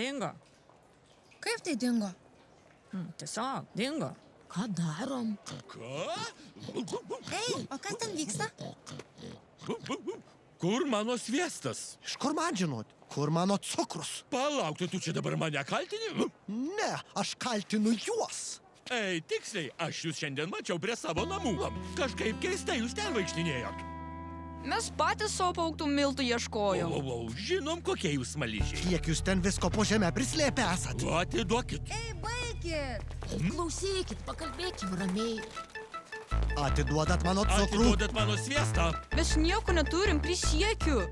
dingo. Kaip tai dingo? Tiesiog dingo. Ką darom? Ką? Ei, o kas ten vyksta? Kur mano sviestas? Iš kur man žinot? Kur mano cukrus? Palauk, tai tu čia dabar mane kaltini? Ne, aš kaltinu juos. Ei, tiksliai, aš jūs šiandien mačiau prie savo namų. Kažkaip keistai jūs ten vaikštinėjot. Mes patys savo pauktų miltų ieškojom. Žinom, kokie jūs smaližiai. Kiek jūs ten visko po žemę prislėpę esat? Atiduokit. Ei, baikit! Klausykit, pakalbėkim ramiai. Atiduodat mano cukrų? Atiduodat mano sviestą. Mes nieko neturim, prisiekiu.